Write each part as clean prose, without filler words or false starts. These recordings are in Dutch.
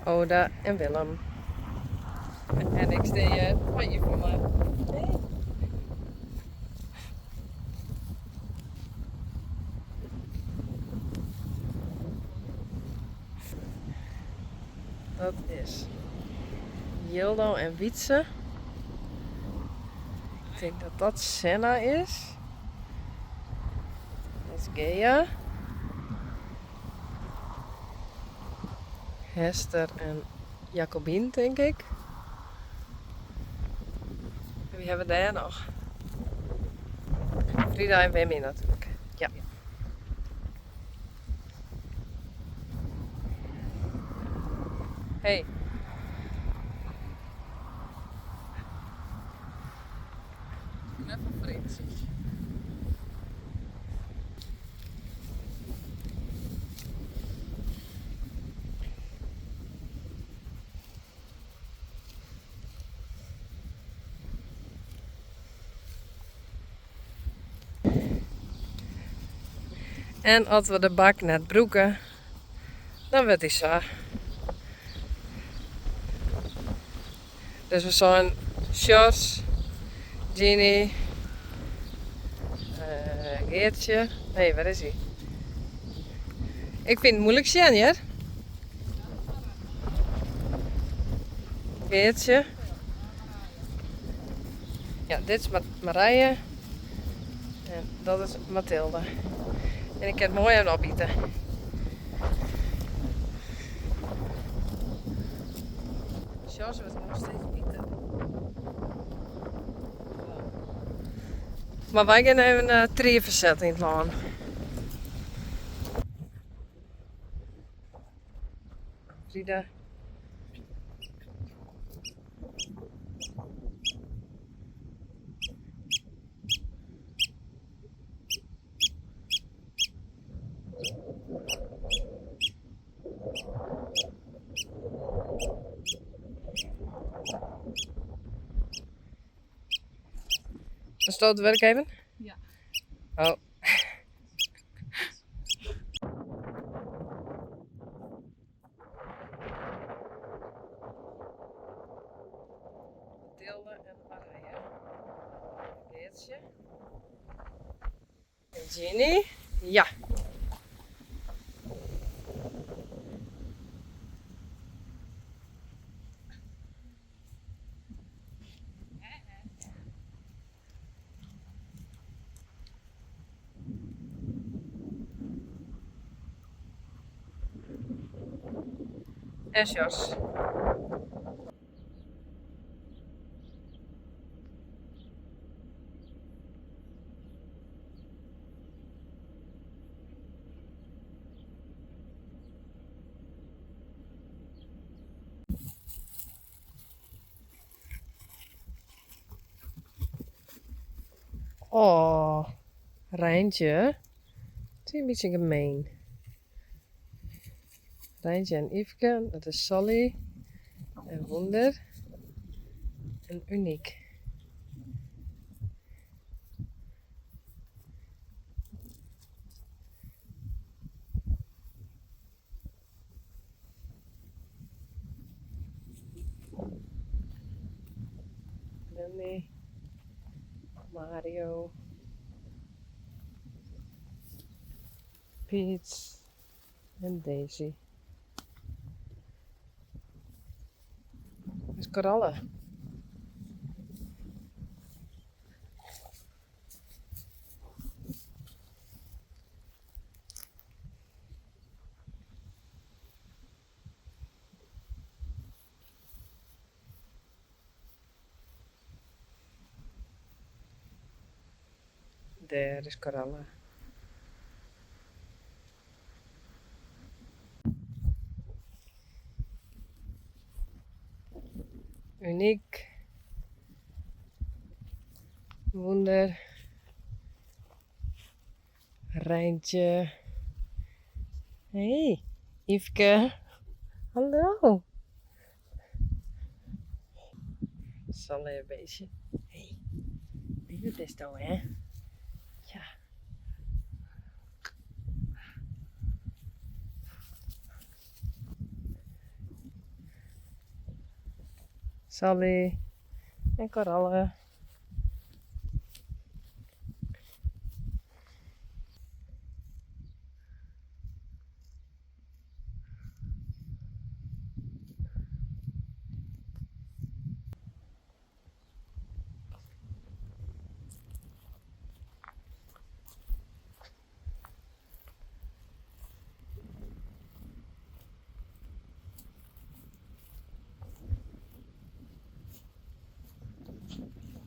Oda en Willem. En ik steed van je voor me. Nee. Dat is Jildo en Wietse. Ik denk dat dat Senna is. Dat is Gea. Hester en Jacobien, denk ik. En wie hebben we daar nog? Frida en Wemmy natuurlijk. Ja. Hey. Even vriend. En als we de bak net broeken, dan wordt hij zo. Dus we zijn Sjors, Ginny, Geertje. Nee, waar is hij? Ik vind het moeilijk zien, ja? Geertje. Ja, dit is Marije. En dat is Mathilde. En ik kan het mooi aan opbieden. Sjors wordt nog steeds bieten. Maar wij gaan even een trieven zetten in het land. Frida. Is dat het werk even? Ja. Oh. Mathilde en Marije. Geertje. En Ginny. Ja. En Sjors. Oh, Rijntje. Het is een beetje gemeen. Rijntje en Yveske, dat is Sally. En Wonder. En Uniek. Danny. Mario. Piet. En Daisy. Dat is Coralle. Daar is Coralle. Uniek. Wonder. Rijntje. Hey, Yveske. Hallo. Sally een beetje. Hey, die doet dit toch, hè? Ja. Sally en korallen.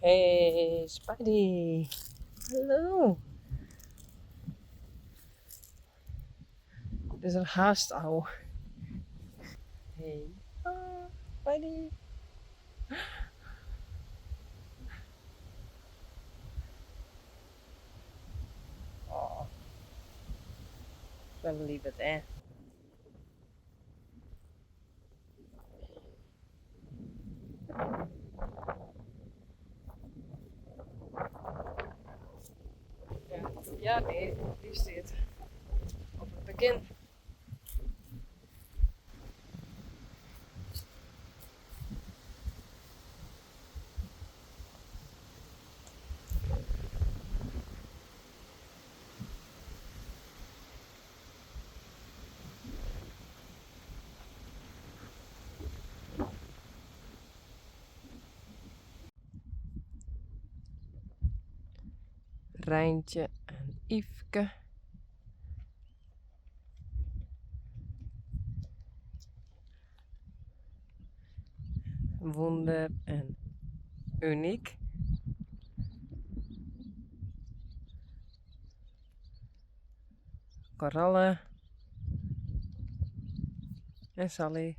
Hey, Spidey. Hallo. Dit is een haastouw. Hey. Spidey. Oh. Wel lief het, hè. Ja, nee, die zit op het begin. Rijntje en Yveske. Wonder en Uniek. Korallen. En Sally.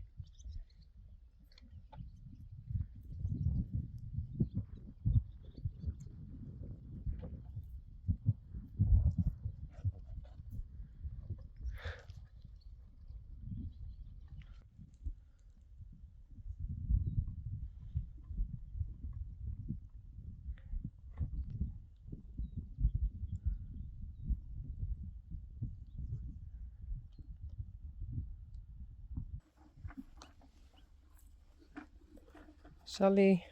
Sally.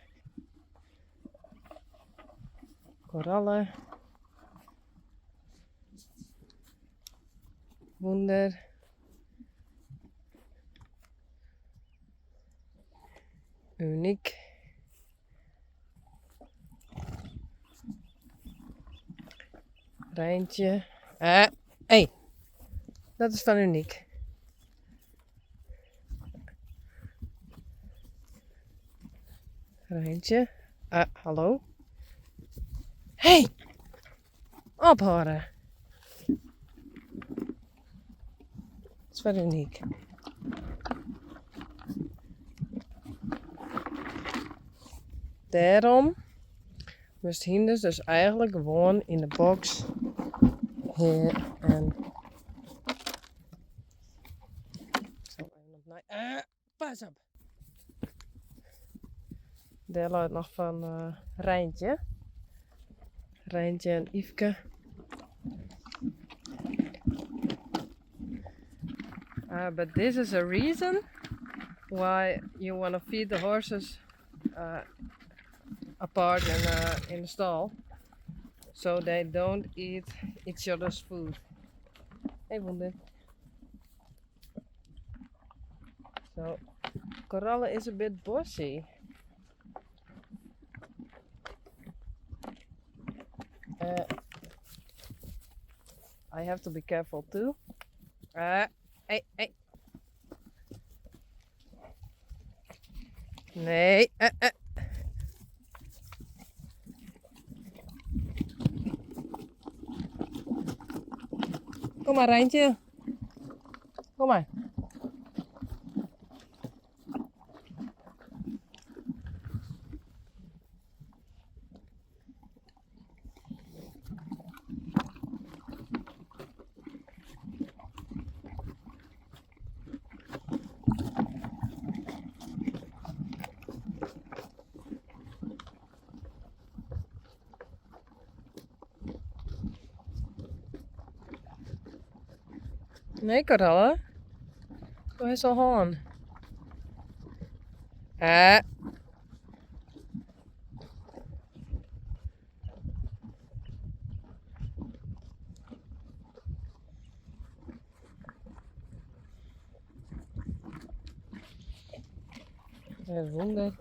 Korallen. Wonder. Uniek. Rijntje. Hey. Dat is van Uniek. Rijntje. Hallo? Hey! Ophouden. Dat is van Uniek. Daarom moest Hinders dus eigenlijk gewoon in de box hier en zo even opnieuw. Pas op. Daar luidt nog van Rijntje. Rijntje en Yveske. But this is a reason why you want to feed the horses apart in the stall, so they don't eat each other's food. Hey Wonder. So, korallen is a bit bossy. I have to be careful too. Hey. Nee. Kom maar, Rijntje. Kom maar. Nee, korallen. Waar is al aan? Het wonder.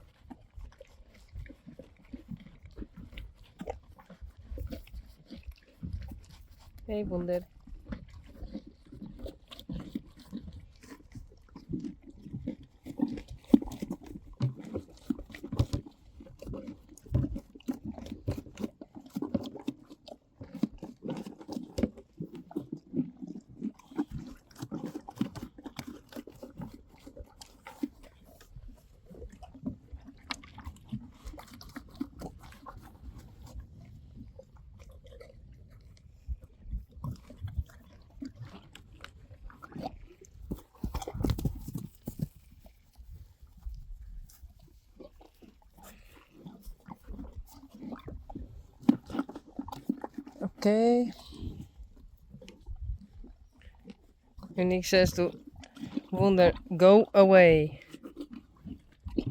Hey wonder. Oké. Unique says to wonder, go away.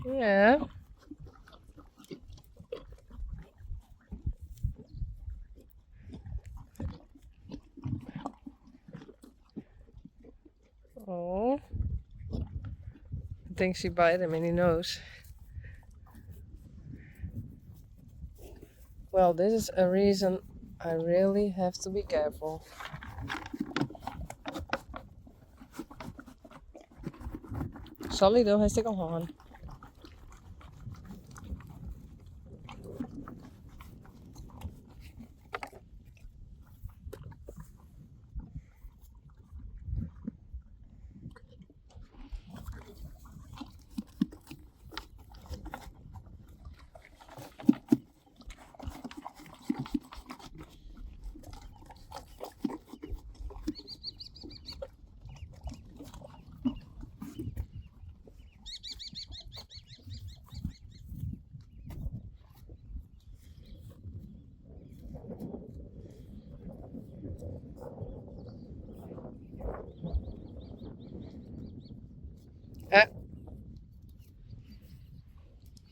Ja. Oh. I think she bit him and he knows. Well, this is a reason I really have to be careful. Sorry though, hij stikt al aan.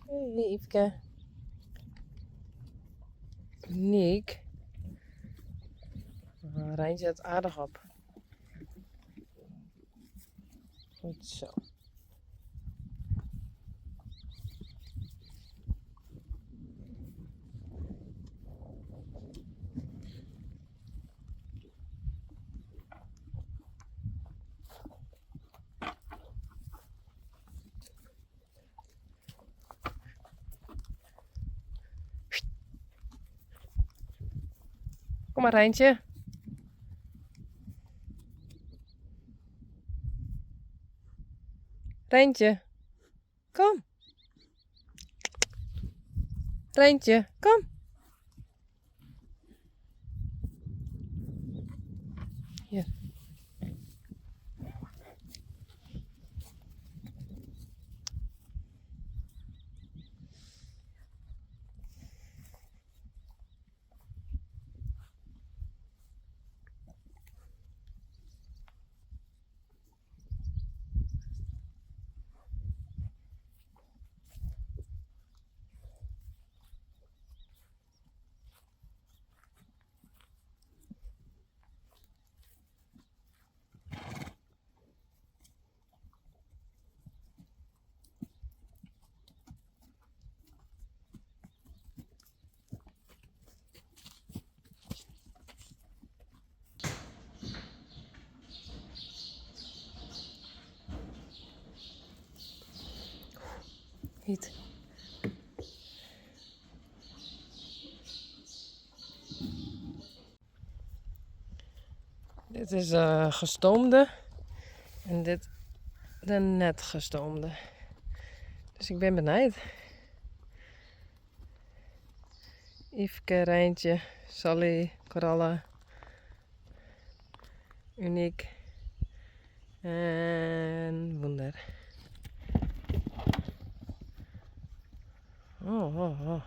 Hey, Yveske. Niek. Rijntje het aardig op. Goed zo. Kom maar, Rijntje. Rijntje. Kom. Rijntje, kom. Hier. Niet. Dit is gestoomde en dit de net gestoomde. Dus ik ben benieuwd. Yveske, Rijntje, Sally, Coralle, Uniek en Wonder. Oh, oh, oh.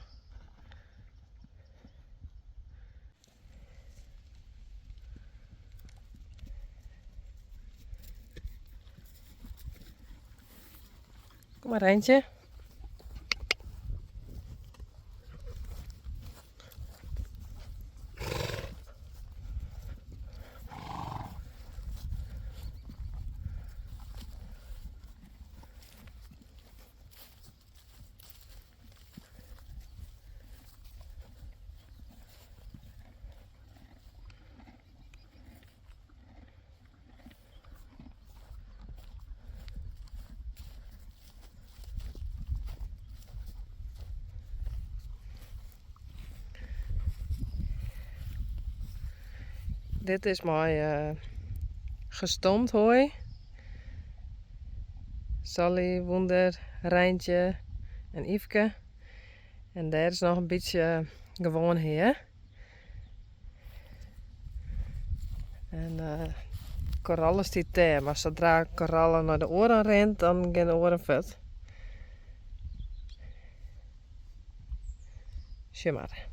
Kom maar, Rijntje. Dit is mooi gestoomd hooi. Sally, Wonder, Rijntje en Yveske. En daar is nog een beetje gewoon heer. En korallen stiet daar, maar zodra korallen naar de oren rent, dan gaan de oren vet. Zie maar.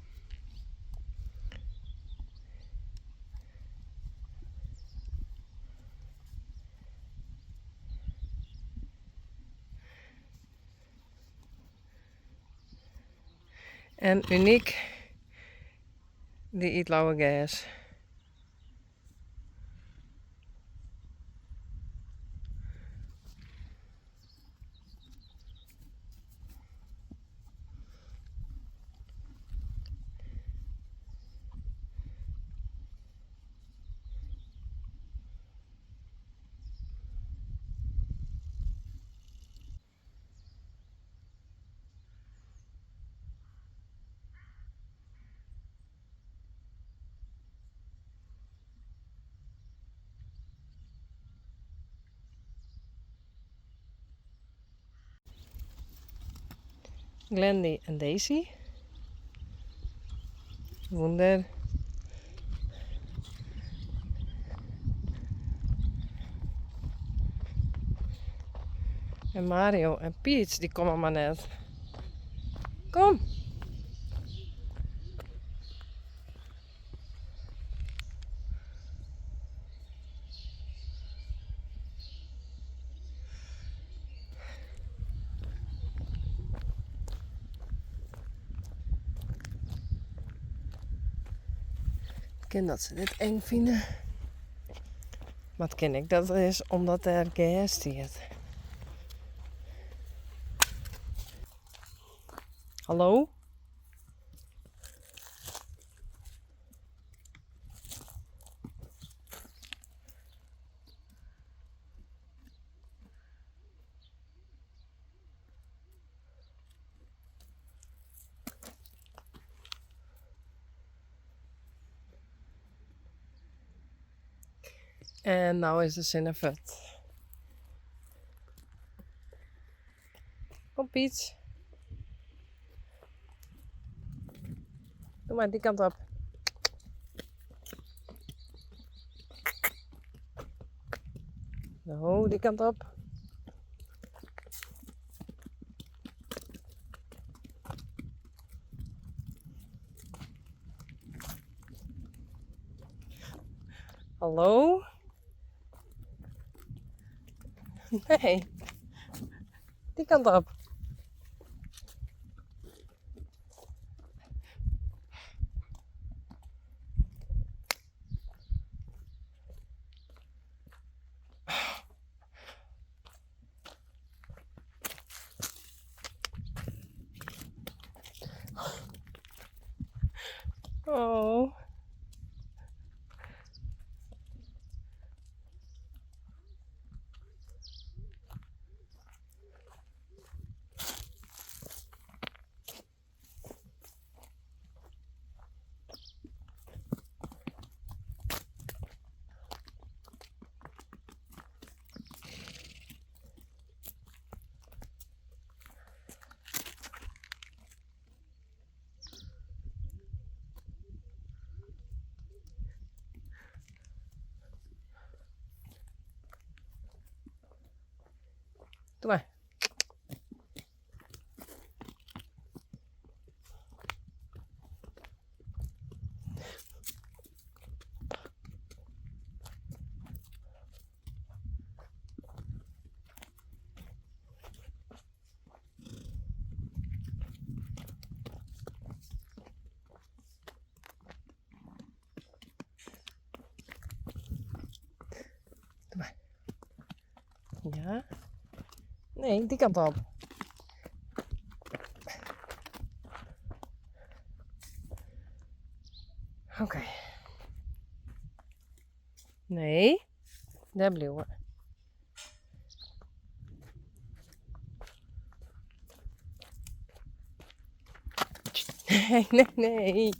En uniek, die eet lauwe gas. Glendy en Daisy. Wonder. En Mario en Peach, die komen maar net. Kom! Ik ken dat ze dit eng vinden. Maar het ken ik dat is omdat er gas zit. Hallo? En nou is de zin vet. Kom Piet. Doe maar die kant op. Nou, die kant op. Hallo? Nee. Die kant op. Oh. Doe maar. Doe maar. Ja. Nee, die kant op. Oké. Nee. Daar blijven. Nee, nee, nee.